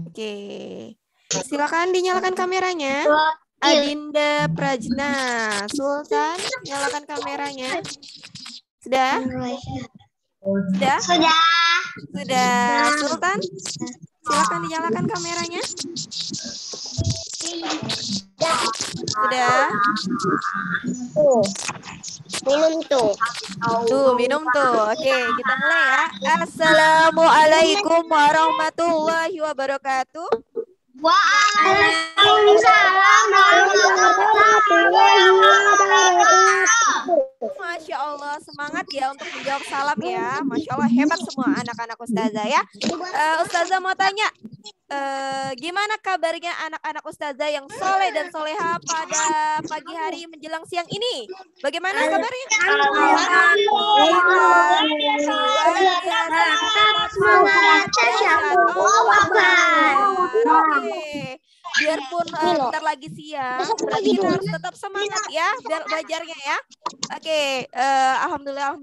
Oke. Silakan dinyalakan kameranya. Adinda Prajna. Sultan, nyalakan kameranya. Sudah? Sudah? Sudah. Sultan, silakan dinyalakan kameranya. Sudah? Minum tuh. Tuh, minum tuh. Oke, kita mulai ya. Assalamualaikum warahmatullahi wabarakatuh. Waalaikumsalam warahmatullahi wabarakatuh. Masya Allah, semangat ya untuk menjawab salam ya. Masya Allah, hebat semua anak-anak Ustazah ya. Ustazah mau tanya, gimana kabarnya anak-anak Ustazah yang soleh dan soleha pada pagi hari menjelang siang ini? Bagaimana kabarnya? Oke. Biarpun bentar lagi siang, berarti kita harus tetap semangat ya, biar belajarnya ya. Oke, alhamdulillah.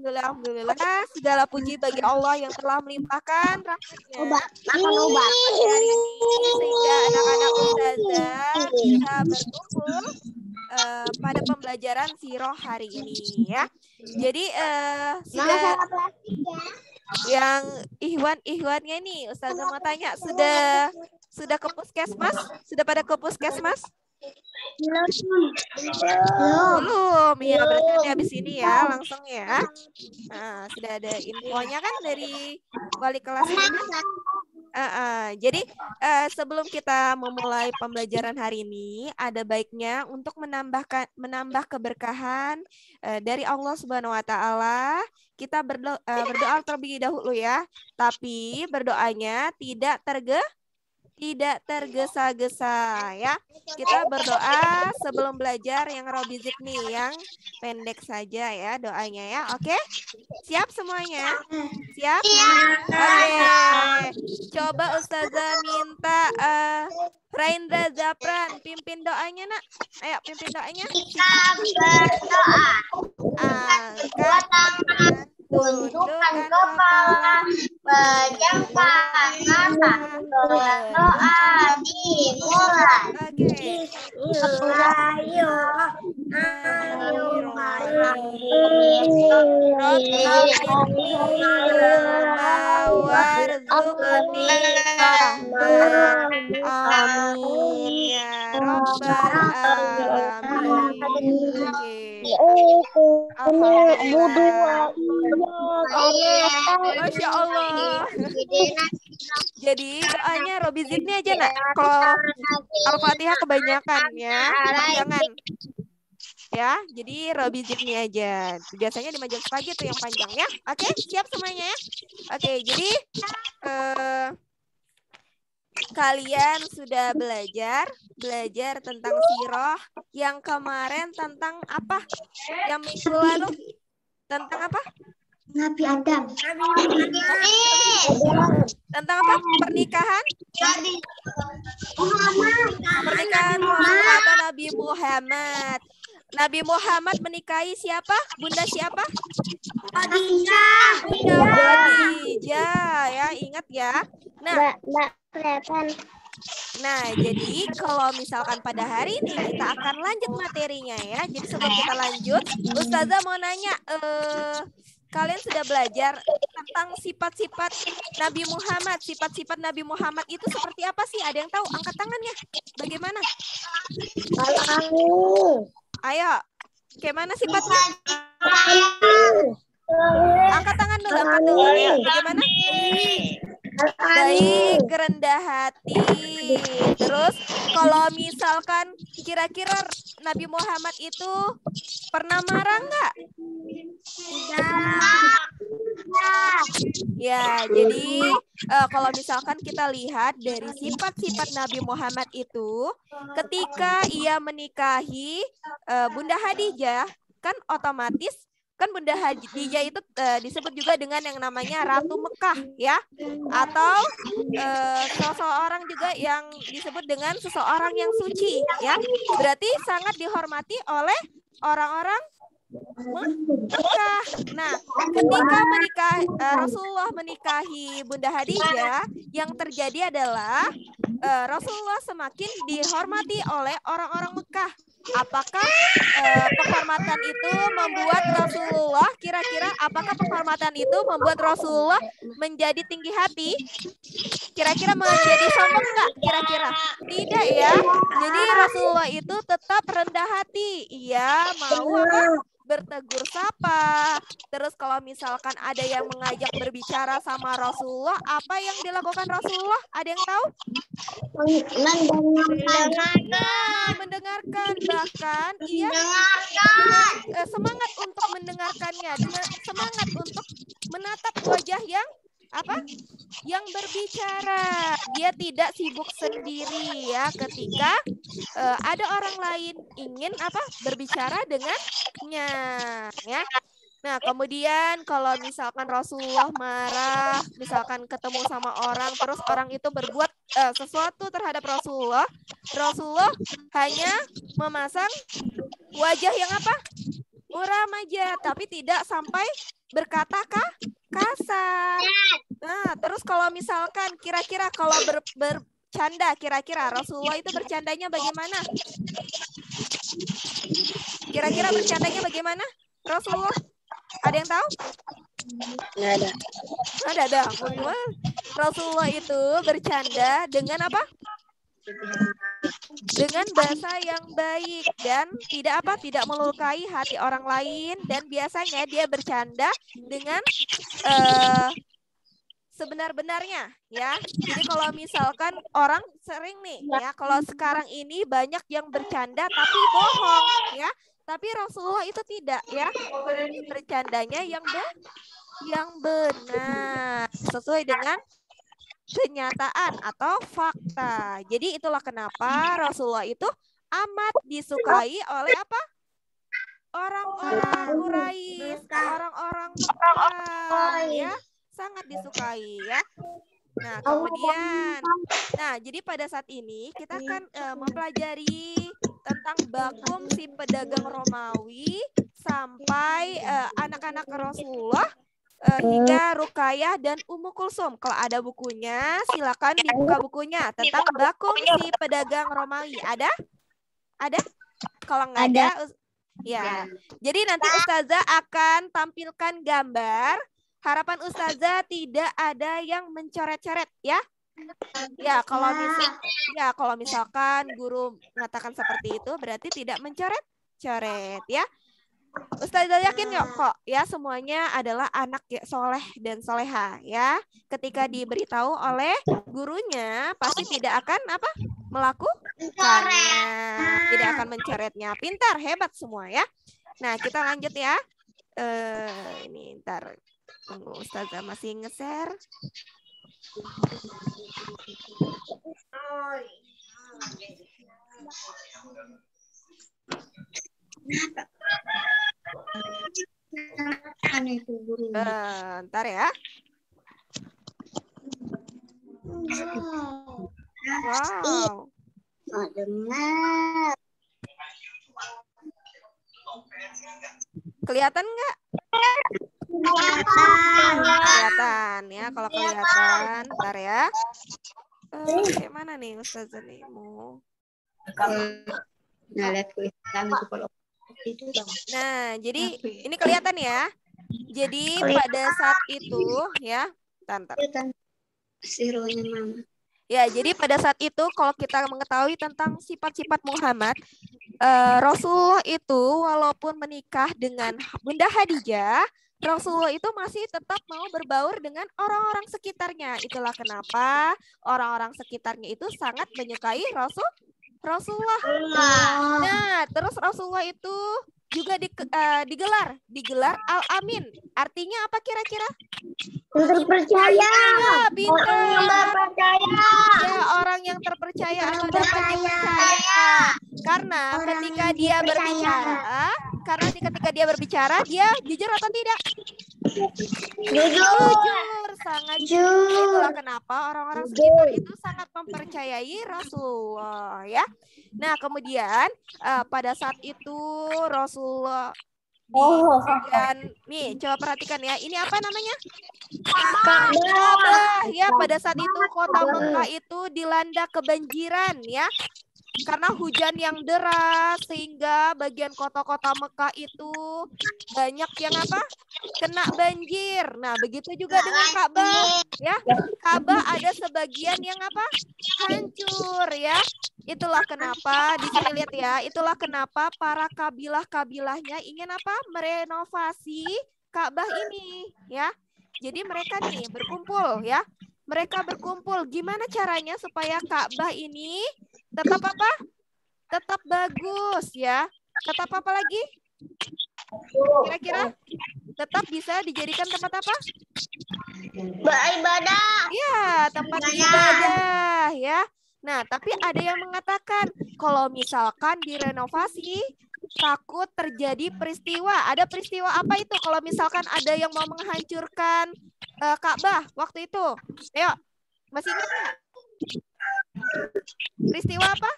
Segala puji bagi Allah yang telah melimpahkan rahmatnya hari ini sehingga anak-anak Ustazah bisa berkumpul pada pembelajaran Sirah hari ini ya. Jadi sudah yang Ihwannya nih Ustazah mau tanya, sudah ke puskesmas? Sudah pada ke puskesmas? Belum. Ya, berarti nanti habis ini ya, langsung ya. Nah, sudah ada infonya kan dari wali kelasnya. Jadi sebelum kita memulai pembelajaran hari ini, ada baiknya untuk menambah keberkahan dari Allah Subhanahu Wa Taala. Kita berdoa terlebih dahulu ya. Tapi berdoanya tidak tergesa-gesa ya. Kita berdoa sebelum belajar yang Robizit nih, yang pendek saja ya doanya ya. Oke? Siap semuanya? Siap? Oke. Coba Ustazah minta Raindra Zapran pimpin doanya, Nak. Ayo pimpin doanya. Kita berdoa. Angkat tangan, Tundukkan kepala, pejam tangan, berdoa dimulai. Oke. Amin ya rabbal alamin. Masya Allah. Jadi doanya Robizit ini aja, Nak. Kalau Al-Fatihah kebanyakan ya, jangan. Ya, jadi Robizit ini aja. Biasanya di majelis pagi tuh yang panjang ya. Oke, siap semuanya ya. Oke, jadi kalian sudah belajar tentang sirah yang kemarin tentang apa? Yang minggu lalu tentang apa? Nabi Adam. Tentang apa? Pernikahan? Pernikahan Rasul atau Nabi Muhammad. Nabi Muhammad menikahi siapa? Bunda siapa? Khadijah. Bunda Khadijah ya, ingat ya. Nah, jadi kalau misalkan pada hari ini kita akan lanjut materinya ya. Jadi sebelum kita lanjut, Ustazah mau nanya, kalian sudah belajar tentang sifat-sifat Nabi Muhammad. Sifat-sifat Nabi Muhammad itu seperti apa sih? Ada yang tahu? Angkat tangannya. Bagaimana? Ayo, bagaimana sifatnya? Angkat tangan dulu, angkat dulu. Ayo, bagaimana? Baik, rendah hati. Terus kalau misalkan kira-kira Nabi Muhammad itu pernah marah nggak? Ya, jadi kalau misalkan kita lihat dari sifat-sifat Nabi Muhammad itu, ketika ia menikahi Bunda Khadijah, kan otomatis kan Bunda Khadijah itu disebut juga dengan yang namanya Ratu Mekah ya, atau seseorang juga yang disebut dengan seseorang yang suci ya, berarti sangat dihormati oleh orang-orang Mekah. Nah, ketika Rasulullah menikahi Bunda Khadijah, yang terjadi adalah Rasulullah semakin dihormati oleh orang-orang Mekah. Apakah penghormatan itu membuat Rasulullah, kira-kira apakah penghormatan itu membuat Rasulullah menjadi tinggi hati? Kira-kira menjadi sombong nggak? Kira-kira tidak ya. Jadi Rasulullah itu tetap rendah hati. Ia mau apa? Bertegur sapa. Terus kalau misalkan ada yang mengajak berbicara sama Rasulullah, apa yang dilakukan Rasulullah? Ada yang tahu? Mendengarkan. Bahkan ia dengan semangat untuk mendengarkannya, dengan semangat untuk menatap wajah yang apa? Yang berbicara. Dia tidak sibuk sendiri ya ketika ada orang lain ingin apa? Berbicara dengannya ya. Nah, kemudian kalau misalkan Rasulullah marah, misalkan ketemu sama orang, terus orang itu berbuat sesuatu terhadap Rasulullah, Rasulullah hanya memasang wajah yang apa? Muram aja, tapi tidak sampai berkata kasar. Nah, terus kalau misalkan kira-kira kalau bercanda, kira-kira Rasulullah itu bercandanya bagaimana? Kira-kira bercandanya bagaimana? Rasulullah? Ada yang tahu? Nggak ada. Ada. Rasulullah itu bercanda dengan apa? Dengan bahasa yang baik dan tidak melukai hati orang lain, dan biasanya dia bercanda dengan sebenar-benarnya ya. Jadi kalau misalkan orang sering nih ya, kalau sekarang ini banyak yang bercanda tapi bohong ya. Tapi Rasulullah itu tidak ya. Bercandanya yang benar sesuai dengan kenyataan atau fakta. Jadi itulah kenapa Rasulullah itu amat disukai oleh apa? Orang-orang Quraisy, orang-orang Mekah ya, sangat disukai ya. Nah, kemudian jadi pada saat ini kita akan mempelajari tentang Bakum si pedagang Romawi sampai anak-anak Rasulullah hingga Rukayah dan Ummu Kulsum. Kalau ada bukunya, silakan dibuka bukunya tentang Bakum si pedagang Romawi. Ada? Kalau nggak ada, ya. Jadi nanti Ustazah akan tampilkan gambar. Harapan Ustazah tidak ada yang mencoret-coret ya. Ya, kalau misalkan guru mengatakan seperti itu berarti tidak mencoret-coret ya. Ustazah yakin kok ya semuanya adalah anak soleh dan soleha ya. Ketika diberitahu oleh gurunya pasti tidak akan apa? Melakukannya, tidak akan mencoretnya. Pintar, hebat semua ya. Nah, kita lanjut ya. Ini ntar tunggu, Ustazah masih nge-share. Bentar ya. Wow. Kelihatan nggak? Kelihatan ya. Kalau kelihatan, bentar ya. Kayak mana nih Ustazah nih mau? Nah, jadi ini kelihatan ya. Jadi pada saat itu ya, bentar. Ya, jadi pada saat itu kalau kita mengetahui tentang sifat-sifat Muhammad, Rasulullah itu walaupun menikah dengan Bunda Khadijah, Rasulullah itu masih tetap mau berbaur dengan orang-orang sekitarnya. Itulah kenapa orang-orang sekitarnya itu sangat menyukai Rasulullah. Nah, terus Rasulullah itu juga digelar Al-Amin. Artinya apa kira-kira? Terpercaya. Ya, orang yang terpercaya atau dapat dipercaya. Karena ketika dia berbicara, dia jujur atau tidak? Jujur, sangat jujur. Itulah kenapa orang-orang sekitar itu sangat mempercayai Rasulullah ya. Nah, kemudian pada saat itu Rasulullah Dan nih coba perhatikan ya, ini apa namanya? Ka'bah ya. Pada saat itu kota Mekah itu dilanda kebanjiran ya, karena hujan yang deras sehingga bagian kota-kota Mekah itu banyak yang apa? Kena banjir. Nah, begitu juga dengan Ka'bah ya. Ka'bah ada sebagian yang apa? Hancur ya. Itulah kenapa di sini lihat ya, itulah kenapa para kabilah-kabilahnya ingin apa? Merenovasi Ka'bah ini ya. Jadi mereka nih berkumpul ya. Mereka berkumpul gimana caranya supaya Ka'bah ini tetap apa? Tetap bagus ya. Tetap apa lagi? Kira-kira tetap bisa dijadikan tempat apa? Beribadah. Ya, tempat ibadah ya. Nah, tapi ada yang mengatakan kalau misalkan direnovasi takut terjadi peristiwa. Ada peristiwa apa itu? Kalau misalkan ada yang mau menghancurkan Ka'bah waktu itu. Ayo, masih ingat nggak? Peristiwa apa?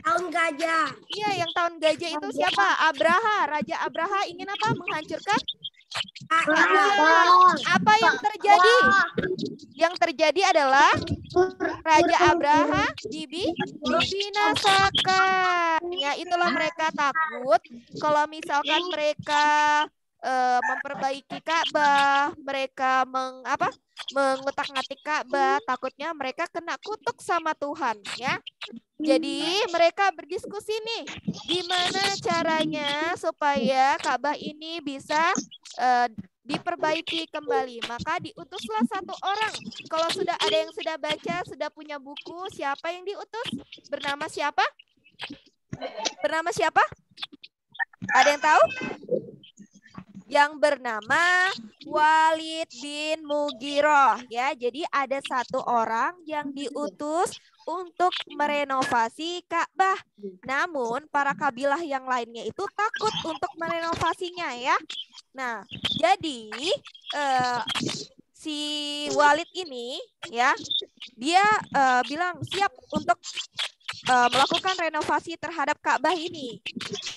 Tahun gajah. Iya, yang tahun gajah itu siapa? Abraha. Raja Abraha ingin apa? Menghancurkan Ka'bah. Apa yang terjadi? Yang terjadi adalah Raja Abraha dibinasakan. Ya, itulah mereka takut kalau misalkan mereka memperbaiki Ka'bah, mereka mengutak-ngatik Ka'bah, takutnya mereka kena kutuk sama Tuhan, ya. Jadi mereka berdiskusi nih, gimana caranya supaya Ka'bah ini bisa diperbaiki kembali. Maka diutuslah satu orang. Kalau sudah ada yang sudah baca, sudah punya buku, siapa yang diutus? Bernama siapa? Bernama siapa? Ada yang tahu? Yang bernama Walid bin Mughirah ya. Jadi ada satu orang yang diutus untuk merenovasi Ka'bah. Namun para kabilah yang lainnya itu takut untuk merenovasinya ya. Nah, jadi si Walid ini ya, dia bilang siap untuk melakukan renovasi terhadap Ka'bah ini.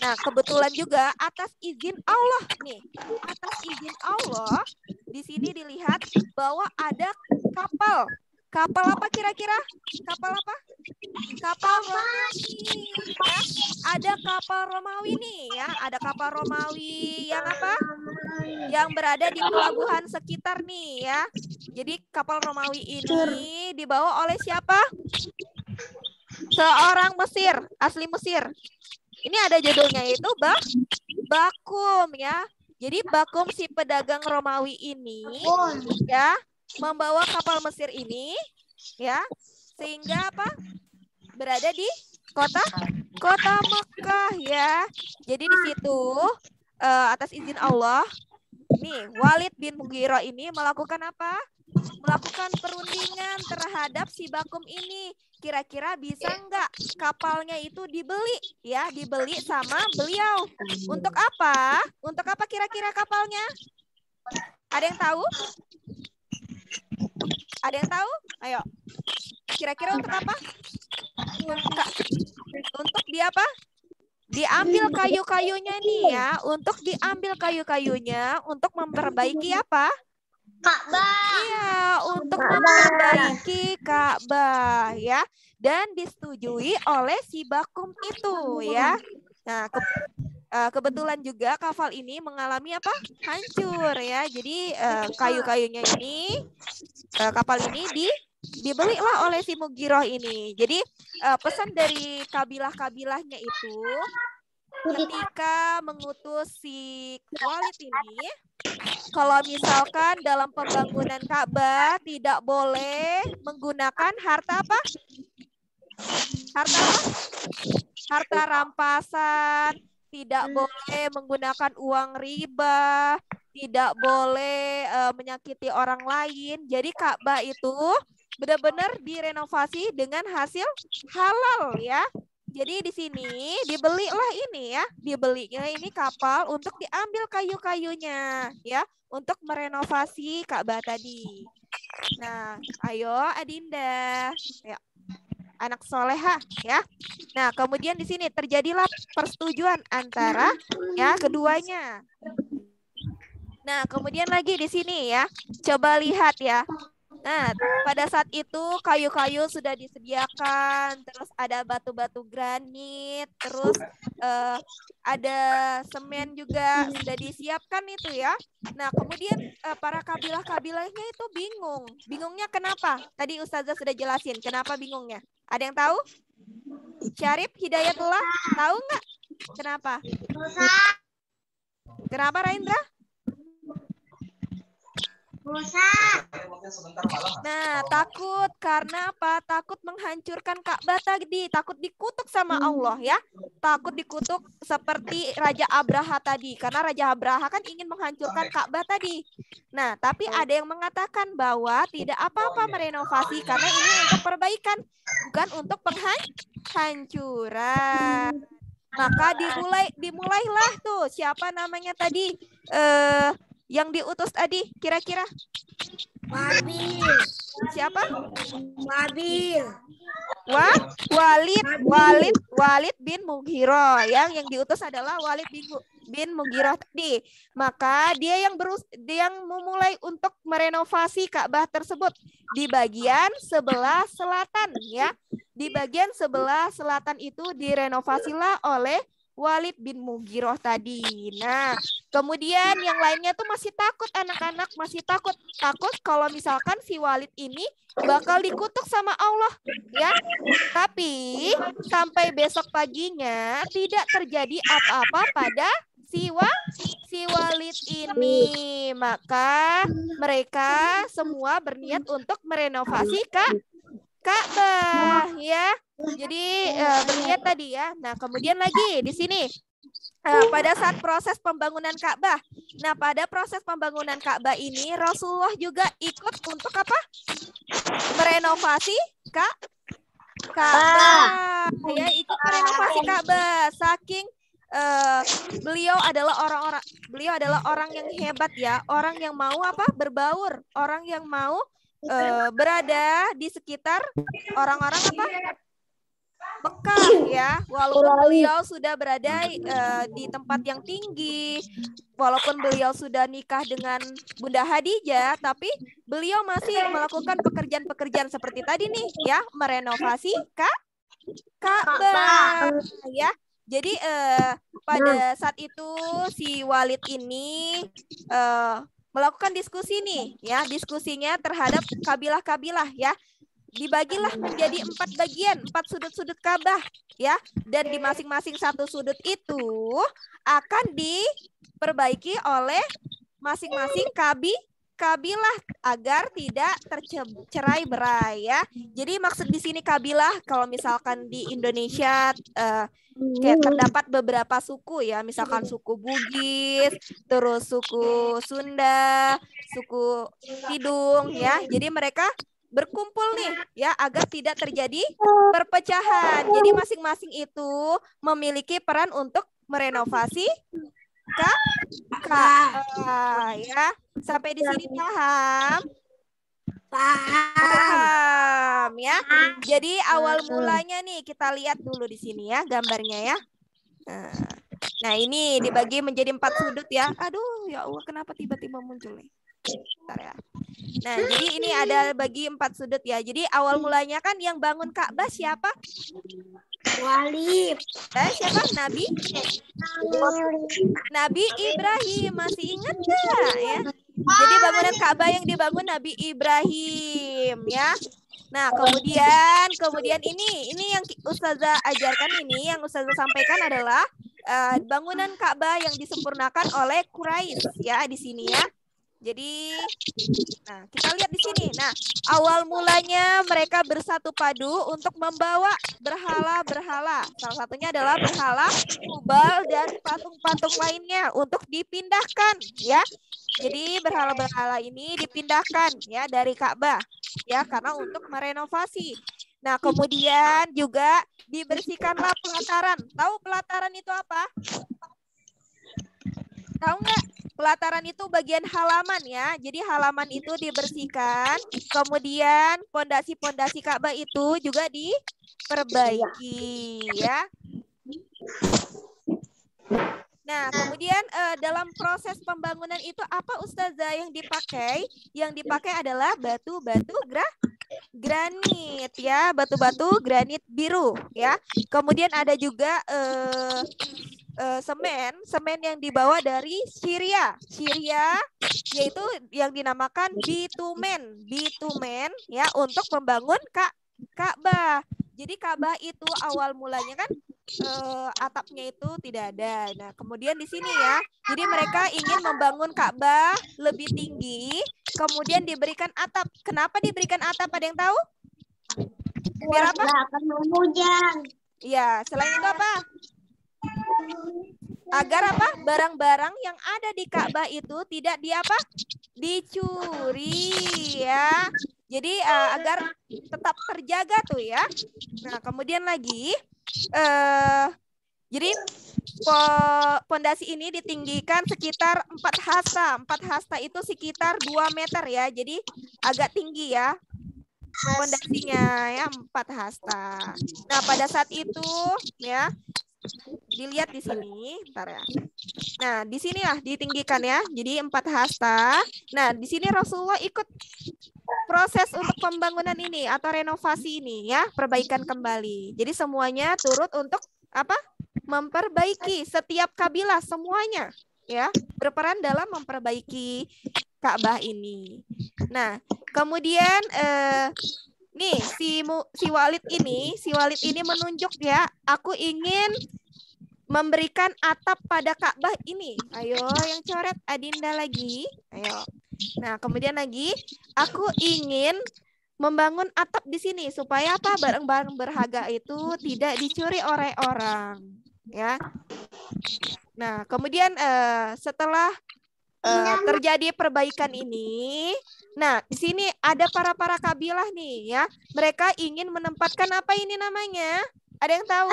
Nah, kebetulan juga atas izin Allah nih. Atas izin Allah, di sini dilihat bahwa ada kapal. Kapal apa kira-kira? Kapal apa? Kapal Romawi. Ya. Ada kapal Romawi nih ya. Ada kapal Romawi yang apa? Yang berada di pelabuhan sekitar nih ya. Jadi kapal Romawi ini dibawa oleh siapa? Seorang Mesir, asli Mesir. Ini ada judulnya itu Bakum ya. Jadi Bakum si pedagang Romawi ini ya membawa kapal Mesir ini ya sehingga apa? Berada di kota Mekah ya. Jadi di situ atas izin Allah nih Walid bin Mughirah ini melakukan apa? Melakukan perundingan terhadap si Bakum ini. Kira-kira bisa nggak kapalnya itu dibeli ya, dibeli sama beliau. Untuk apa? Untuk apa kira-kira kapalnya? Ada yang tahu? Ada yang tahu? Ayo. Kira-kira untuk apa? Untuk di apa? Diambil kayu-kayunya nih ya, untuk diambil kayu-kayunya untuk memperbaiki apa? Ka'bah. Iya, untuk memperbaiki Ka'bah ya, dan disetujui oleh si Bakum itu ya. Nah, kebetulan juga kapal ini mengalami apa? Hancur ya. Jadi kayu-kayunya ini kapal ini dibelilah oleh si Mughirah ini. Jadi pesan dari kabilah-kabilahnya itu ketika mengutus si Walid ini, kalau misalkan dalam pembangunan Ka'bah tidak boleh menggunakan harta apa? Harta apa? Harta rampasan, tidak boleh menggunakan uang riba, tidak boleh menyakiti orang lain. Jadi Ka'bah itu benar-benar direnovasi dengan hasil halal ya. Jadi di sini dibelilah ini ya, dibelinya ini kapal untuk diambil kayu-kayunya ya, untuk merenovasi Ka'bah tadi. Nah, ayo Adinda. Ya. anak soleha ya. Nah, kemudian di sini terjadilah persetujuan antara ya keduanya. Nah, kemudian lagi di sini ya. Coba lihat ya. Nah, pada saat itu kayu-kayu sudah disediakan, terus ada batu-batu granit, terus ada semen juga sudah disiapkan itu ya. Nah, kemudian para kabilah-kabilahnya itu bingung. Bingungnya kenapa? Tadi Ustazah sudah jelasin kenapa bingungnya. Ada yang tahu? Syarif, Hidayatullah, tahu nggak? Kenapa? Kenapa, Raindra? Nah, takut karena apa? Takut menghancurkan Ka'bah tadi, takut dikutuk sama Allah ya. Takut dikutuk seperti Raja Abraha tadi, karena Raja Abraha kan ingin menghancurkan Ka'bah tadi. Nah, tapi ada yang mengatakan bahwa tidak apa-apa merenovasi karena ini untuk perbaikan, bukan untuk penghancuran. Maka dimulailah tuh, siapa namanya tadi? Yang diutus tadi kira-kira? Wabil. Siapa? Wabil. Walid bin Mughirah. Yang diutus adalah Walid bin Mughirah tadi. Maka dia yang memulai untuk merenovasi Ka'bah tersebut di bagian sebelah selatan ya. Di bagian sebelah selatan itu direnovasilah oleh Walid bin Mughirah tadi. Nah, kemudian yang lainnya tuh masih takut, anak-anak masih takut kalau misalkan si Walid ini bakal dikutuk sama Allah ya. Tapi sampai besok paginya tidak terjadi apa-apa pada si Walid ini. Maka mereka semua berniat untuk merenovasi Ka'bah ya. Jadi berniat tadi ya. Nah, kemudian lagi di sini pada saat proses pembangunan Ka'bah. Nah, pada proses pembangunan Ka'bah ini Rasulullah juga ikut untuk apa? Merenovasi Ka'bah. Ya, ikut merenovasi Ka'bah. Saking beliau adalah orang yang hebat ya, orang yang mau apa? Berbaur, orang yang mau berada di sekitar orang-orang apa? Mekah ya, walaupun beliau sudah berada di tempat yang tinggi, walaupun beliau sudah nikah dengan Bunda Khadijah, tapi beliau masih melakukan pekerjaan-pekerjaan seperti tadi nih ya, merenovasi Ka'bah ya. Jadi pada saat itu si Walid ini melakukan diskusi nih ya, diskusinya terhadap kabilah-kabilah ya. Dibagilah menjadi 4 bagian, 4 sudut-sudut Ka'bah ya, dan di masing-masing satu sudut itu akan diperbaiki oleh masing-masing kabilah agar tidak tercerai-berai ya. Jadi maksud di sini kabilah, kalau misalkan di Indonesia kayak terdapat beberapa suku ya, misalkan suku Bugis, terus suku Sunda, suku Tidung ya. Jadi mereka berkumpul nih ya agar tidak terjadi perpecahan. Jadi masing-masing itu memiliki peran untuk merenovasi Ka'bah ya. Sampai di sini paham? Paham ya. Jadi awal mulanya nih kita lihat dulu di sini ya gambarnya ya. Nah, ini dibagi menjadi 4 sudut ya. Aduh, ya Allah, kenapa tiba-tiba muncul nih? Bentar ya. Nah, jadi ini ada bagi 4 sudut ya. Jadi awal mulanya kan yang bangun Ka'bah siapa? Walid. Siapa? Nabi Ibrahim. Masih ingat nggak ya? Jadi bangunan Ka'bah yang dibangun Nabi Ibrahim ya. Nah, kemudian ini yang Ustazah ajarkan, ini yang Ustazah sampaikan adalah bangunan Ka'bah yang disempurnakan oleh Quraisy ya di sini ya. Jadi, nah kita lihat di sini. Nah, awal mulanya mereka bersatu padu untuk membawa berhala-berhala. Salah satunya adalah berhala Hubal dan patung-patung lainnya untuk dipindahkan, ya. Jadi berhala-berhala ini dipindahkan ya dari Ka'bah, ya, karena untuk merenovasi. Nah, kemudian juga dibersihkanlah pelataran. Tahu pelataran itu apa? Tahu nggak? Pelataran itu bagian halaman ya. Jadi halaman itu dibersihkan. Kemudian pondasi-pondasi Ka'bah itu juga diperbaiki ya. Nah, kemudian dalam proses pembangunan itu apa Ustazah yang dipakai? Yang dipakai adalah batu-batu granit ya, batu-batu granit biru ya. Kemudian ada juga semen yang dibawa dari Syria yaitu yang dinamakan bitumen ya untuk membangun Ka'bah. Jadi Ka'bah itu awal mulanya kan atapnya itu tidak ada. Nah, kemudian di sini ya. Jadi mereka ingin membangun Ka'bah lebih tinggi, kemudian diberikan atap. Kenapa diberikan atap? Ada yang tahu? Biar apa? Akan hujan. Ya, selain itu apa? Agar apa? Barang-barang yang ada di Ka'bah itu tidak dicuri ya. Jadi agar tetap terjaga tuh ya. Nah, kemudian lagi jadi pondasi ini ditinggikan sekitar 4 hasta. 4 hasta itu sekitar 2 meter ya. Jadi agak tinggi ya. Pondasinya ya 4 hasta. Nah, pada saat itu ya dilihat di sini, bentar ya. Nah, di sinilah ditinggikan ya. Jadi 4 hasta. Nah, di sini Rasulullah ikut proses untuk pembangunan ini atau renovasi ini ya, perbaikan kembali. Jadi semuanya turut untuk apa? Memperbaiki setiap kabilah semuanya ya, berperan dalam memperbaiki Ka'bah ini. Nah, kemudian nih si Walid ini menunjuk ya, aku ingin memberikan atap pada Ka'bah ini. Ayo yang coret Adinda lagi. Ayo. Nah, kemudian lagi aku ingin membangun atap di sini supaya apa? Barang-barang berharga itu tidak dicuri oleh orang, ya. Nah, kemudian setelah terjadi perbaikan ini, nah di sini ada para kabilah nih, ya. Mereka ingin menempatkan apa ini namanya? Ada yang tahu?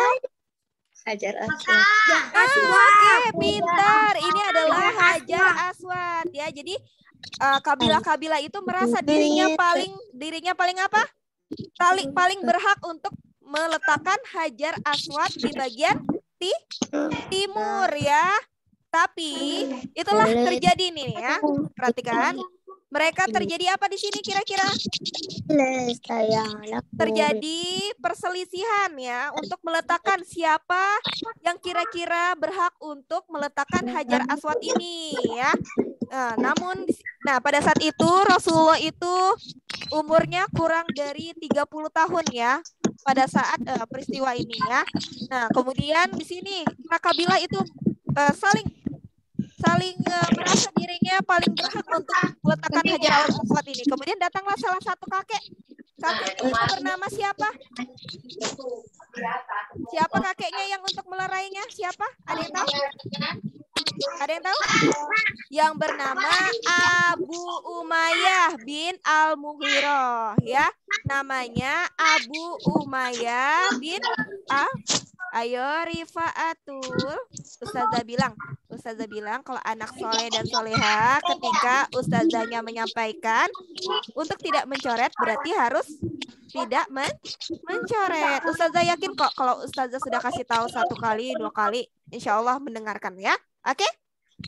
Hajar Aswad. Oke, pintar. Ini adalah Hajar Aswad, ya. Jadi kabilah-kabilah itu merasa dirinya paling apa? Paling berhak untuk meletakkan Hajar Aswad di bagian timur ya. Tapi itulah terjadi nih ya. Perhatikan. Mereka terjadi apa di sini kira-kira? Terjadi perselisihan ya untuk meletakkan siapa yang kira-kira berhak untuk meletakkan Hajar Aswad ini ya. Nah, pada saat itu Rasulullah itu umurnya kurang dari 30 tahun ya pada saat peristiwa ini ya. Nah, kemudian di sini kabilah itu saling merasa dirinya paling berhak untuk meletakkan Hajar Aswad ini. Kemudian datanglah salah satu kakek itu bernama siapa? Siapa kakeknya yang untuk melerainya? Siapa? Ada yang tahu? Ada yang tahu? Yang bernama Abu Umayyah bin Al-Mughirah ya. Namanya Abu Umayyah bin Ayo Rifaatul. Ustazah bilang kalau anak soleh dan soleha ketika ustazahnya menyampaikan untuk tidak mencoret berarti harus tidak mencoret. Ustazah yakin kok kalau ustazah sudah kasih tahu 1 kali, 2 kali, insya Allah mendengarkan ya. Oke?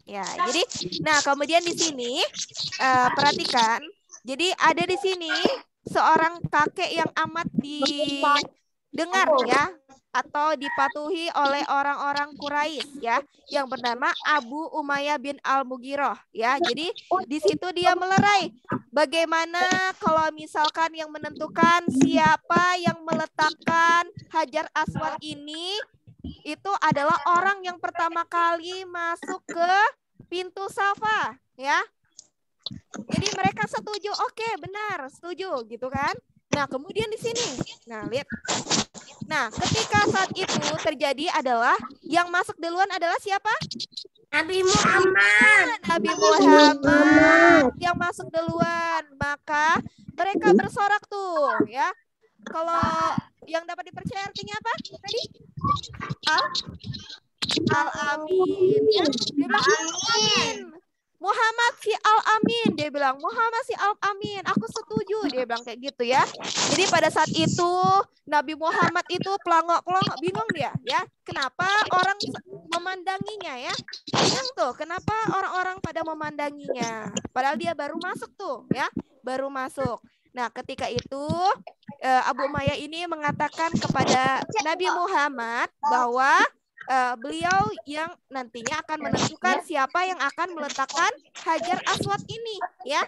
Ya, jadi nah kemudian di sini perhatikan. Jadi ada di sini seorang kakek yang amat didengar ya atau dipatuhi oleh orang-orang Quraisy ya yang bernama Abu Umayyah bin Al-Mughirah ya. Jadi di situ dia melerai bagaimana kalau misalkan yang menentukan siapa yang meletakkan Hajar Aswad ini itu adalah orang yang pertama kali masuk ke pintu Safa ya. Jadi mereka setuju, oke benar, setuju gitu kan. Nah, kemudian di sini. Nah, lihat. Nah, ketika saat itu terjadi adalah yang masuk duluan adalah siapa? Nabi Muhammad. Nabi Muhammad yang masuk duluan. Maka mereka bersorak tuh, ya. Kalau yang dapat dipercaya artinya apa? Tadi? Al-Amin. Ya. Dia bilang, amin. Muhammad si Al-Amin, dia bilang Muhammad si Al-Amin, aku setuju, dia bilang kayak gitu ya. Jadi pada saat itu Nabi Muhammad itu pelongok-pelongok, bingung dia ya, kenapa orang memandanginya ya, bingung tuh, kenapa orang-orang pada memandanginya, padahal dia baru masuk tuh ya, baru masuk. Nah ketika itu Abu Umayyah ini mengatakan kepada Nabi Muhammad bahwa beliau yang nantinya akan menentukan siapa yang akan meletakkan Hajar Aswad ini ya.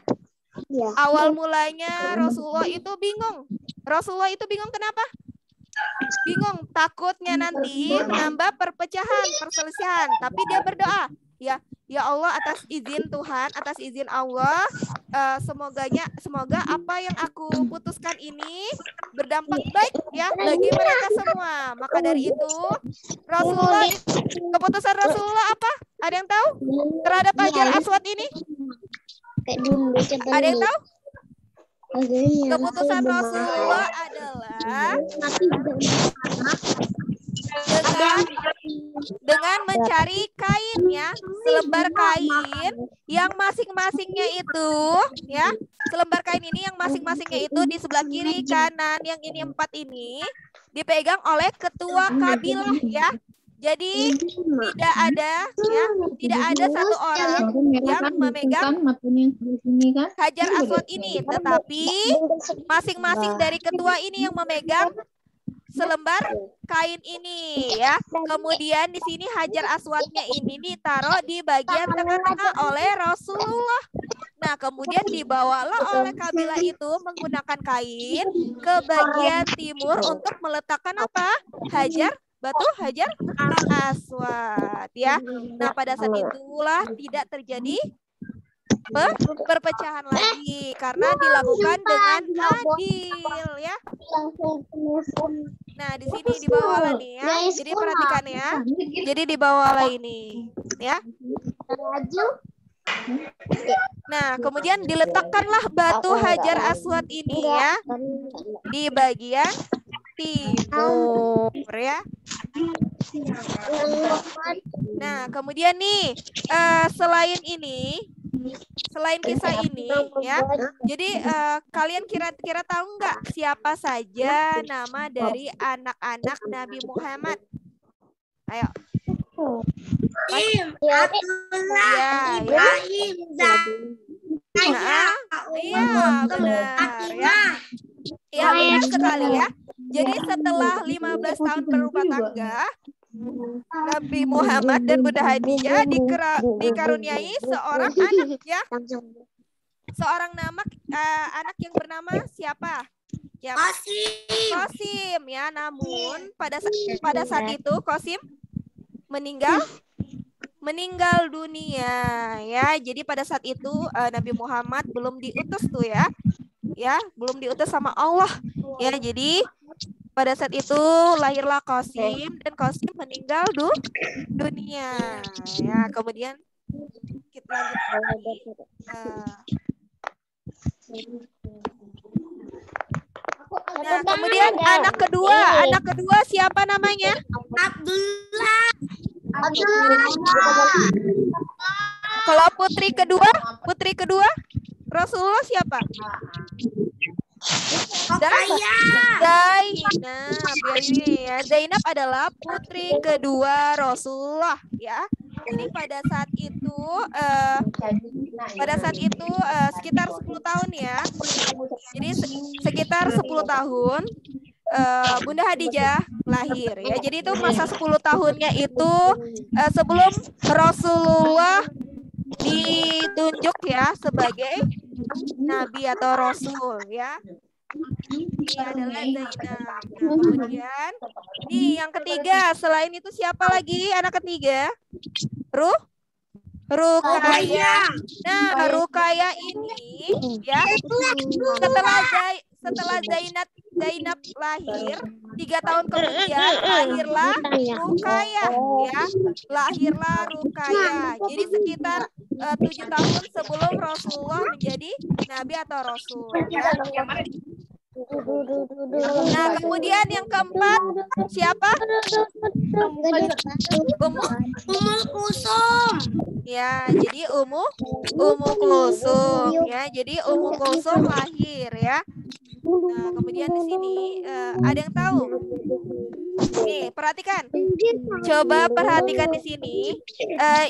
Awal mulanya Rasulullah itu bingung. Rasulullah itu bingung kenapa? Bingung, takutnya nanti menambah perpecahan, perselisihan. Tapi dia berdoa, ya Allah atas izin Tuhan, atas izin Allah, semoga apa yang aku putuskan ini berdampak baik ya bagi mereka semua. Maka dari itu Rasulullah, keputusan Rasulullah apa? Ada yang tahu terhadap Hajar Aswad ini? Ada yang tahu? Keputusan Rasulullah adalah dengan mencari kain ya, selembar kain yang masing-masingnya itu ya, selembar kain ini yang masing-masingnya itu di sebelah kiri kanan, yang ini 4 ini dipegang oleh ketua kabilah ya. Jadi tidak ada ya, tidak ada satu orang yang memegang Hajar Aswad ini, tetapi masing-masing dari ketua ini yang memegang selembar kain ini ya. Kemudian di sini Hajar Aswadnya ini ditaruh di bagian tengah-tengah oleh Rasulullah. Nah, kemudian dibawalah oleh kabilah itu menggunakan kain ke bagian timur untuk meletakkan apa? Batu Hajar Aswad ya. Nah, pada saat itulah tidak terjadi perpecahan lagi karena dilakukan dengan adil ya. Nah, di sini dibawalah nih ya. Jadi perhatikan ya. Jadi dibawalah ini ya. Nah, kemudian diletakkanlah batu Hajar Aswad ini ya di bagian timur ya. Nah, kemudian nih selain kisah ini ya, jadi kalian kira-kira tahu nggak siapa saja nama dari anak-anak Nabi Muhammad? Ayo. Abdullah, Ibrahim, iya, benar ya. Iya, benar sekali ya. Jadi setelah 15 tahun berumah tangga, Nabi Muhammad dan Bunda Khadijah dikaruniai seorang anak ya. Seorang anak yang bernama siapa? Ya, Qasim ya. Namun pada saat itu Qasim meninggal dunia ya. Jadi pada saat itu Nabi Muhammad belum diutus tuh ya. Ya, belum diutus sama Allah. Ya, jadi pada saat itu lahirlah Qasim dan Qasim meninggal dunia. Ya, kemudian kita lanjut. Nah, kemudian anak kedua siapa namanya? Abdullah. Kalau putri kedua Rasulullah siapa? Zainab adalah putri kedua Rasulullah ya. Jadi pada saat itu sekitar 10 tahun ya. Jadi sekitar 10 tahun Bunda Khadijah lahir ya. Jadi itu masa 10 tahunnya itu sebelum Rasulullah ditunjuk ya sebagai nabi atau rasul ya. Ini adalah Zainab. Kemudian ini yang ketiga, selain itu siapa lagi anak ketiga? Rukayah. Nah, Rukayah ini ya setelah Zainab lahir 3 tahun kemudian lahirlah Rukayah ya. Lahirlah Rukayah. Jadi sekitar 7 tahun sebelum Rasulullah menjadi nabi atau rasul ya. Nah, kemudian yang keempat siapa? Ummul Kulsum. Ya, jadi Ummu Kulsum ya. Jadi Ummu Kulsum lahir ya. Nah, kemudian di sini ada yang tahu? Nih, perhatikan. Coba perhatikan di sini.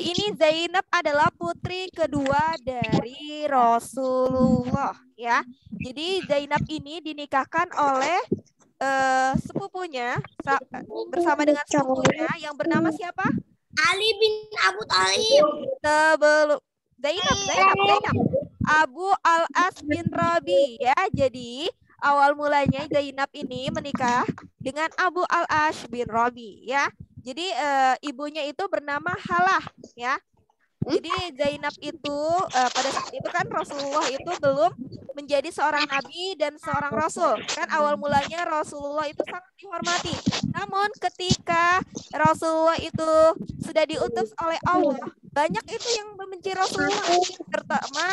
Ini Zainab adalah putri kedua dari Rasulullah ya. Jadi Zainab ini dinikahkan oleh sepupunya bersama dengan sepupunya yang bernama siapa? Ali bin Abu Thalib. Sebelum Zainab Abu Al-As bin Rabi ya. Jadi awal mulanya Zainab ini menikah dengan Abu Al-As bin Rabi ya. Jadi ibunya itu bernama Halah ya. Jadi Zainab itu pada saat itu kan Rasulullah itu belum menjadi seorang nabi dan seorang rasul. Kan awal mulanya Rasulullah itu sangat dihormati. Namun ketika Rasulullah itu sudah diutus oleh Allah, banyak itu yang membenci Rasulullah. Pertama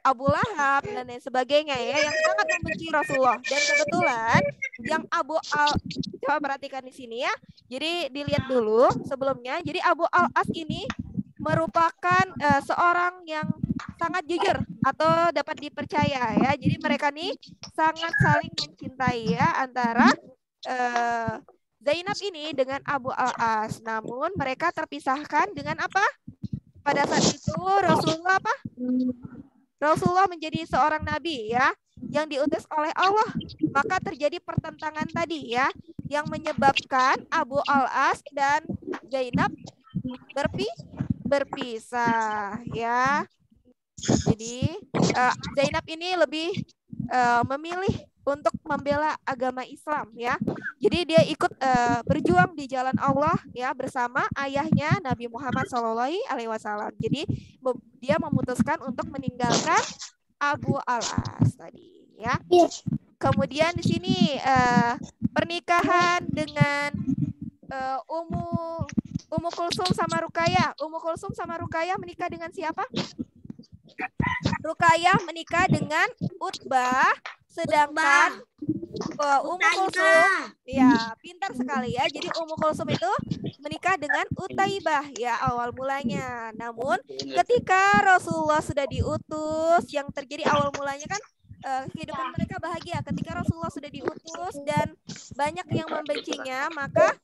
Abu Lahab dan lain sebagainya ya, yang sangat membenci Rasulullah. Dan kebetulan yang coba perhatikan di sini ya. Jadi dilihat dulu sebelumnya. Jadi Abu Al-As ini merupakan seorang yang sangat jujur atau dapat dipercaya ya. Jadi mereka nih sangat saling mencintai ya antara Zainab ini dengan Abu Al-As. Namun mereka terpisahkan dengan apa? Pada saat itu Rasulullah apa? Rasulullah menjadi seorang nabi ya yang diutus oleh Allah. Maka terjadi pertentangan tadi ya yang menyebabkan Abu Al-As dan Zainab berpisah ya. Jadi Zainab ini lebih memilih untuk membela agama Islam ya. Jadi dia ikut berjuang di jalan Allah ya bersama ayahnya Nabi Muhammad SAW. Jadi dia memutuskan untuk meninggalkan Abu Al-As tadi ya. Kemudian di sini pernikahan dengan Ummu Kulsum sama Ruqayyah. Ummu Kulsum sama Ruqayyah menikah dengan siapa? Ruqayyah menikah dengan Utbah, sedangkan Ummu Kulsum ya pintar sekali ya. Jadi Ummu Kulsum itu menikah dengan Utaibah ya awal mulanya. Namun ketika Rasulullah sudah diutus, yang terjadi awal mulanya kan kehidupan mereka bahagia. Ketika Rasulullah sudah diutus dan banyak yang membencinya, maka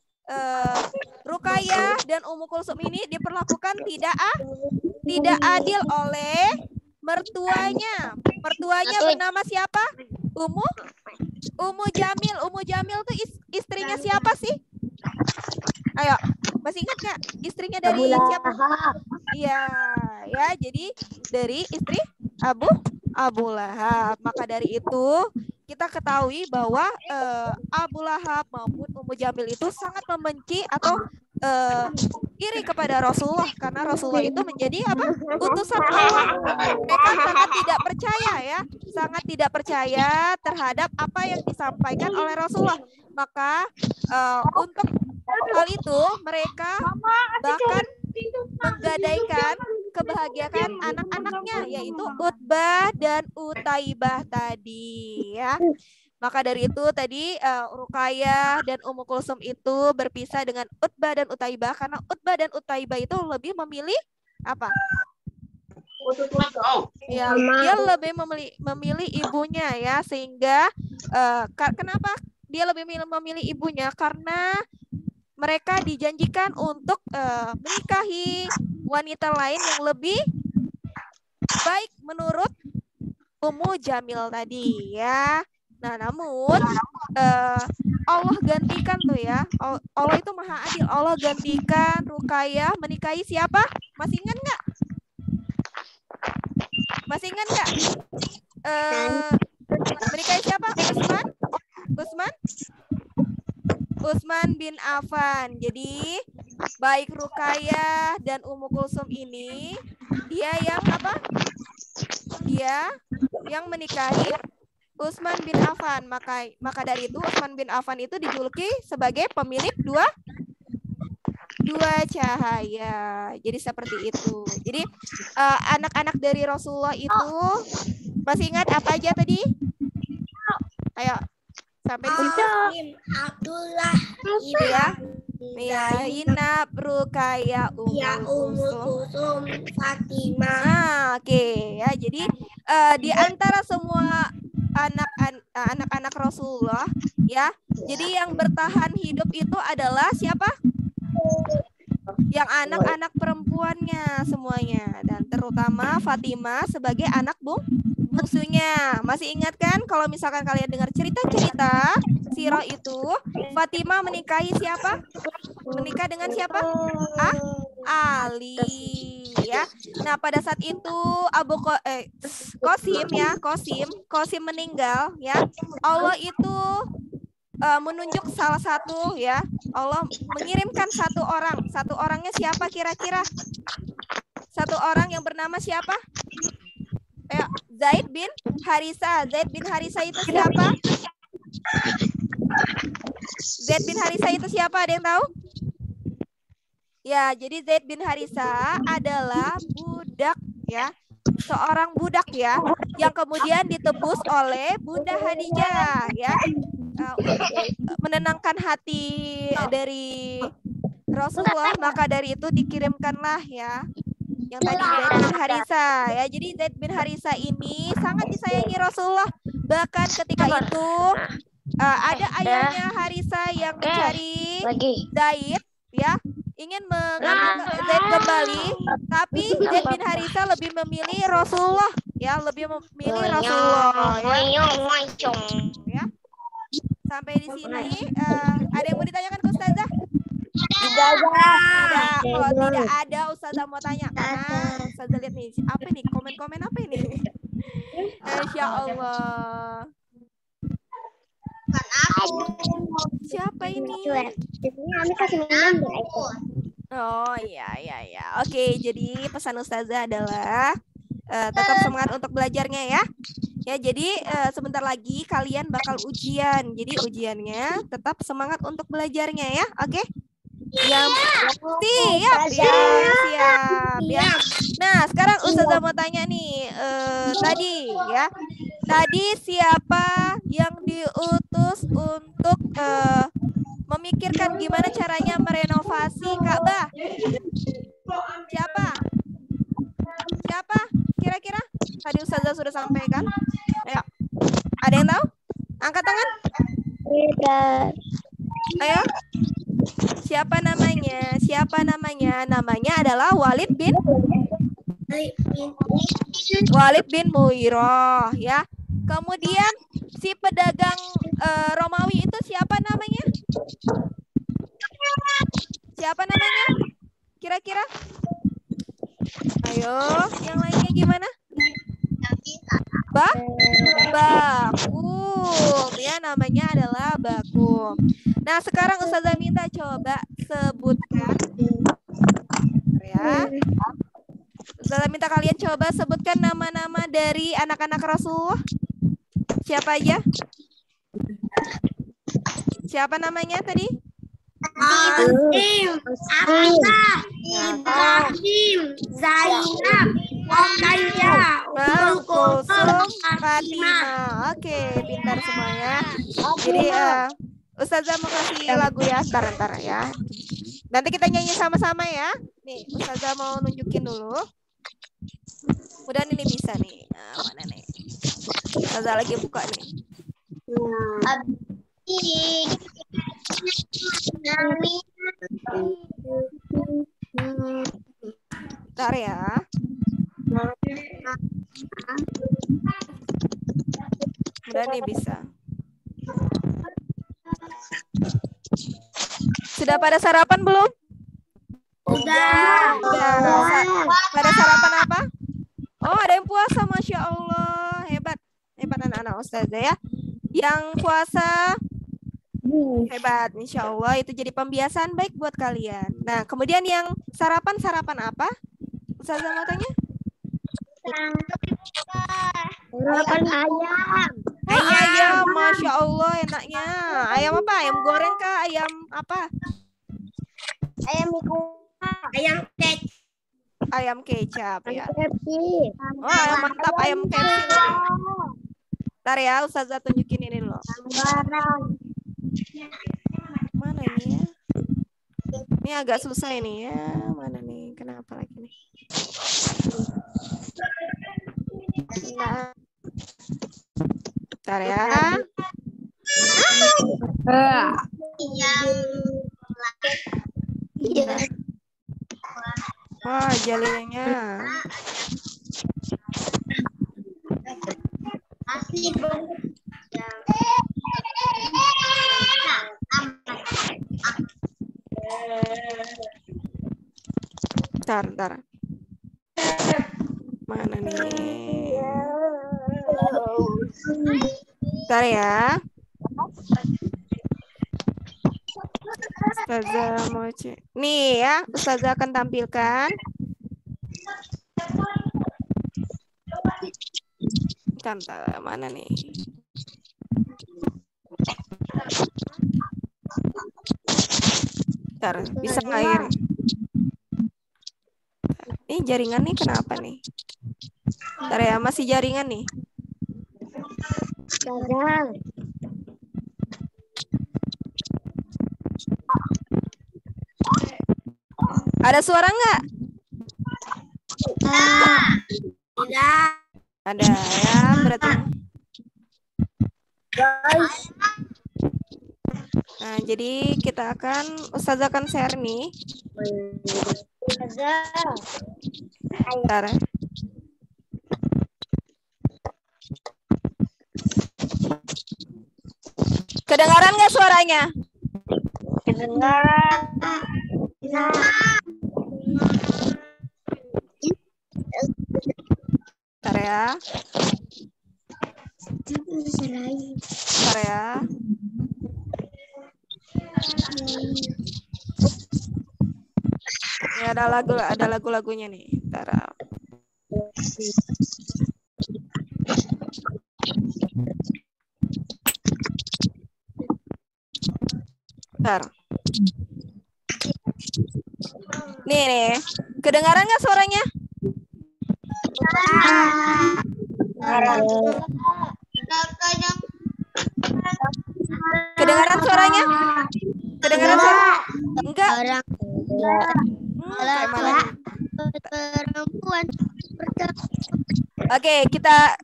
Ruqayyah dan Ummu Kulsum ini diperlakukan tidak adil oleh mertuanya. Mertuanya bernama siapa? Ummu Jamil. Ummu Jamil tuh istrinya siapa sih? Ayo, masih ingat nggak? Istrinya dari siapa? Iya, ya. Jadi dari istri Abu Lahab. Maka dari itu kita ketahui bahwa Abu Lahab maupun Ummu Jamil itu sangat membenci atau iri kepada Rasulullah karena Rasulullah itu menjadi apa? Utusan Allah. Mereka sangat tidak percaya ya, sangat tidak percaya terhadap apa yang disampaikan oleh Rasulullah. Maka untuk hal itu mereka bahkan menggadaikan kebahagiaan anak-anaknya yaitu Utbah dan Utaibah tadi ya. Maka dari itu tadi Ruqayyah dan Ummu Kulsum itu berpisah dengan Utbah dan Utaibah karena Utbah dan Utaibah itu lebih memilih apa? Ya, dia lebih memilih ibunya ya sehingga kenapa dia lebih memilih ibunya? Karena mereka dijanjikan untuk menikahi wanita lain yang lebih baik menurut Ummu Jamil tadi ya. Nah, namun Allah gantikan tuh ya. Allah itu maha adil. Allah gantikan Ruqayyah menikahi siapa? Masih ingat nggak? Masih ingat nggak? Menikahi siapa? Utsman bin Affan. Jadi baik Ruqayyah dan Ummu Kulsum ini dia yang apa? Dia yang menikahi Utsman bin Affan. Maka dari itu Utsman bin Affan itu dijuluki sebagai pemilik dua cahaya. Jadi seperti itu. Jadi anak-anak dari Rasulullah itu masih ingat apa aja tadi? Ayo, sampai di situ. Abdullah. Ya. Ya, Inab, Rukaya, Ya Umul Umul Kulsum. Kusum, Fatimah. Nah, oke ya. Jadi di antara semua anak-anak Rasulullah ya. Jadi yang bertahan hidup itu adalah siapa? Yang anak-anak perempuannya semuanya, dan terutama Fatimah sebagai anak bungsunya. Masih ingat kan kalau misalkan kalian dengar cerita-cerita sirah itu, Fatimah menikahi siapa? Menikah dengan siapa? Ali ya. Nah, pada saat itu Qasim meninggal ya. Allah itu menunjuk salah satu ya. Allah mengirimkan satu orang. Satu orangnya siapa kira-kira? Satu orang yang bernama siapa? Ayo, Zaid bin Harisa. Zaid bin Harisa itu siapa? Zaid bin Harisa itu siapa? Ada yang tahu? Ya, jadi Zaid bin Harisa adalah budak ya. Seorang budak ya, yang kemudian ditebus oleh Bunda Khadijah ya. Menenangkan hati dari Rasulullah, maka dari itu dikirimkanlah ya yang tadi Zaid bin Harisa ya. Jadi Zaid bin Harisa ini sangat disayangi Rasulullah. Bahkan ketika itu ada ayahnya Harisa yang mencari Zaid ya, ingin mengambil Zaid kembali, tapi Zaid bin Harisa lebih memilih Rasulullah ya, lebih memilih Rasulullah ya. Sampai di sini ada yang mau ditanyakan ke Ustazah? Tidak. Kalau tidak ada, Ustazah mau tanya karena Ustazah lihat nih, apa nih komen-komen apa ini? Insya Allah. Siapa ini? Oh iya. Oke, jadi pesan Ustazah adalah tetap semangat untuk belajarnya ya. Ya, jadi sebentar lagi kalian bakal ujian. Jadi ujiannya tetap semangat untuk belajarnya ya. Oke? Siap ya. Nah, sekarang Ustazah mau tanya nih, tadi ya. Tadi siapa yang diutus untuk memikirkan gimana caranya merenovasi Ka'bah? Siapa? Kira-kira? Tadi Ustazah sudah sampaikan. Ayo. Ada yang tahu? Angkat tangan. Ayo. Siapa namanya? Namanya adalah Walid bin Mughirah ya. Kemudian si pedagang Romawi itu siapa namanya? Kira-kira? Ayo, yang lainnya gimana? Bakum ya, namanya adalah Bakum. Nah, sekarang Ustazah minta coba sebutkan ya. Ustazah minta kalian coba sebutkan nama-nama dari anak-anak Rasulullah. Siapa aja? Siapa namanya tadi? Ibrahim, Zainab, Rukaya, Umul Kulsum, Fatimah. Oke, pintar semuanya. Jadi Ustazah mau kasih lagu ya, ntar ya. Nanti kita nyanyi sama-sama ya. Nih, Ustazah mau nunjukin dulu. Mudah ini bisa nih. Nah, mana nih? Ustazah lagi buka nih. Bentar ya. Mudah nih bisa. Sudah pada sarapan belum? Udah. Pada sarapan apa? Oh, ada yang puasa, Masya Allah. Hebat anak-anak Ustazah ya. Yang puasa hebat, Insya Allah itu jadi pembiasaan baik buat kalian. Nah, kemudian yang sarapan apa? Ustazah mau tanya? Sarapan ayam. Ayam, Masya Allah enaknya. Ayam apa? Ayam goreng kah? Ayam apa? Ayam kecap ya. Oh, ayam mantap, ayam KFC. Ntar ya, Ustazah tunjukin ini loh. Mana ini ya? Ini agak susah ini ya. Mana nih? Kenapa lagi nih? Ntar ya. Iya. Wah, jalinnya. Ntar. Mana nih? Ntar ya. Ustazah mau cek. Nih ya, Ustazah akan tampilkan. Bentar, mana nih? Bentar, bisa nggak ini? Ini jaringan nih kenapa nih? Bentar ya, masih jaringan nih. Ada suara nggak? Tidak. Ada ya, berarti. Nah, jadi kita Ustazah akan share nih. Bentar. Kedengaran nggak suaranya? Kedengaran. Bentar ya. Bentar ya. Ini ada lagu-lagunya nih. Bentar. Bentar. Nih. Kedengaran nggak suaranya? Kedengaran suaranya? Kedengaran suara? Enggak. Kayak mana? Perempuan. Oke, kita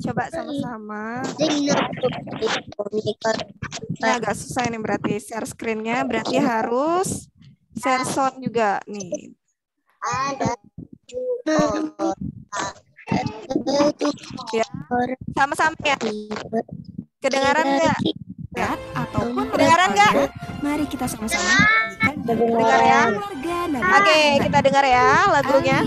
coba sama-sama. Ini agak susah ini berarti share screen-nya, berarti harus share sound juga nih. Ya, sama-sama ya. Kedengaran nggak? Ataupun Kedengaran nggak? mari kita sama-sama Dengar ya. Oke, kita dengar ya lagunya.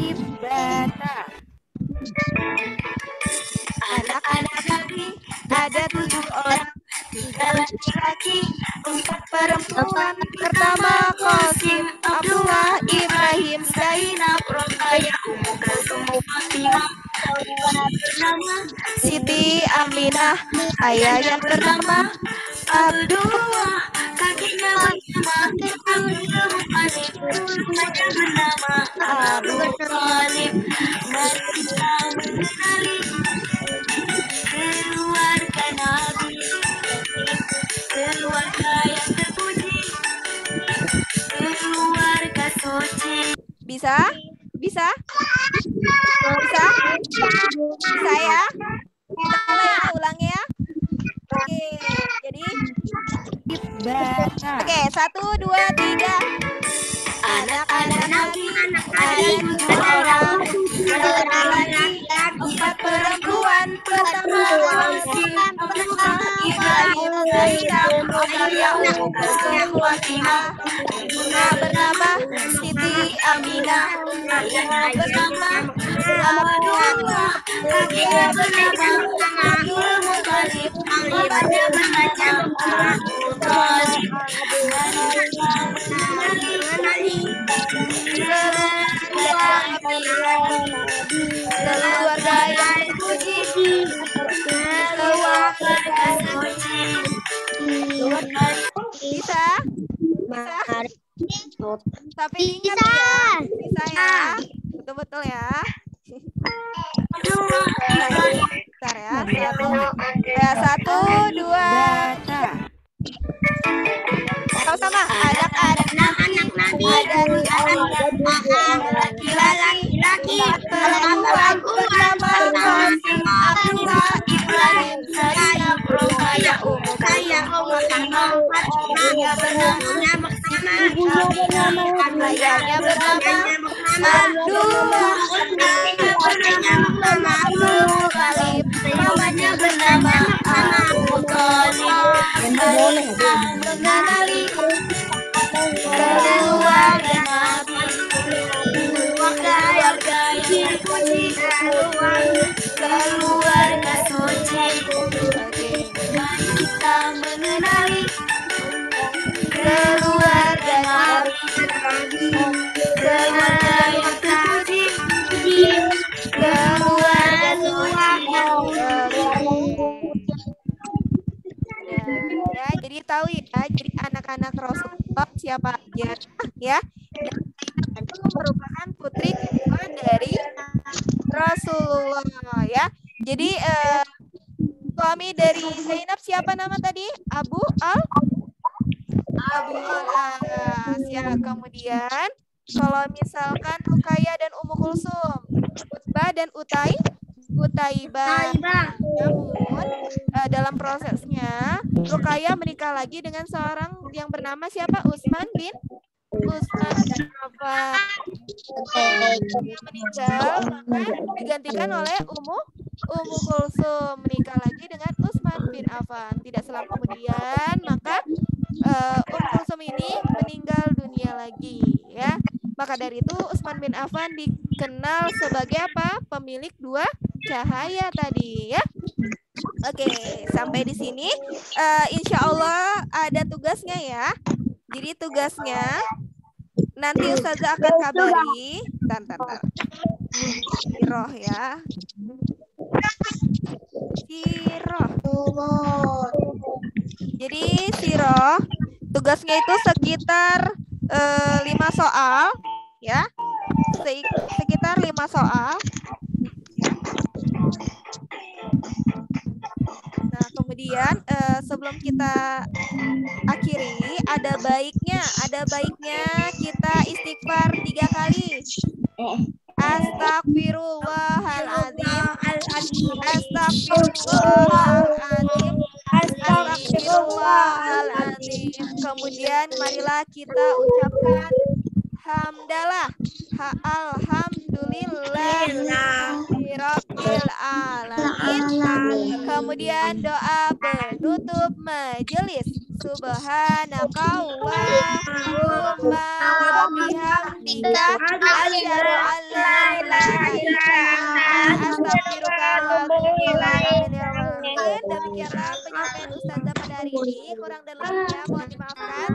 Anak-anak Nabi ada 7 orang, 3 laki-laki, 4 perempuan. Pertama Qasim, Abdullah, Ibrahim, Zainab, Ruqayyah, Ummu Kulsum, Fatimah. Bernama Siti Aminah, ayah yang bernama Abdullah, kakeknya bernama Abdullah, bernama Abu Thalib. Mari kita mengenali keluarga Nabi, keluarga yang terpuji, keluarga suci. Bisa? Bisa? Bisa? Bisa ya? Kita mulai ya, ulang ya. Oke, jadi oke, 1, 2, 3. Anak-anak Nabi ada 7 orang, 3 laki, 4 perempuan. Pertama Qasim, Abdullah, Ibrahim, Zainab, Ruqayyah, Ummu Kulsum, Fatimah. Ibunya bernama Siti Aminah, ayahnya bernama Abdullah, kakeknya bernama Abdul Muthalib, bapaknya bernama Abu Thalib. Keluarga yang terpuji, keluarga suci. Bisa? Bisa? Tapi ingat ya, bisa ya, betul-betul ya. Bentar ya. Satu, dua. Bata. Sama-sama. Anak-anak nanti. Ada laki-laki. Perempuan bernama Qasim, Abdullah, Ibrahim, Zainab, Rukaya, Umu Kalsum. Ibunya bernama ayahnya bernama Abdullah, Talib, mamanya bernama Abu Thalib. Mengenali keluarga Nabi, keluarga suci. Kita mengenali keluarga Nabi, keluarga yang terpuji, keluarga ya, jadi tahu ya, jadi anak-anak Rasulullah siapa aja ya. Dan itu merupakan putri kedua dari Rasulullah ya. Jadi suami dari Zainab siapa nama tadi? Abu Al-As ya. Kemudian kalau misalkan Rukaya dan Ummu Kulsum, Utbah dan Utaibah. Namun dalam prosesnya Rukaya menikah lagi dengan seorang yang bernama siapa? Utsman bin Affan. Dia meninggal, maka digantikan oleh Ummu Kulsum, menikah lagi dengan Utsman bin Affan. Tidak selang kemudian maka Ummu Kulsum ini meninggal dunia lagi ya. Maka dari itu Utsman bin Affan dikenal sebagai apa? Pemilik dua cahaya tadi ya. Oke, sampai di sini insya Allah ada tugasnya ya. Jadi tugasnya nanti Ustazah akan kabari. Bentar. Siroh ya. Siroh. Jadi siroh tugasnya itu sekitar 5 soal ya. Sekitar 5 soal. Nah, kemudian sebelum kita akhiri, ada baiknya kita istighfar 3 kali. Astagfirullahaladzim. Astagfirullahaladzim. Kemudian marilah kita ucapkan hamdalah. Alhamdulillah Rabbil alamin. Kemudian doa penutup majelis. Subhanakallahumma wa bihamdika asyhadu an la ilaha illa anta astaghfiruka wa atubu ilaik. Demikianlah penyampaian Ustazah pada hari ini. Kurang dan lebihnya mohon dimaafkan.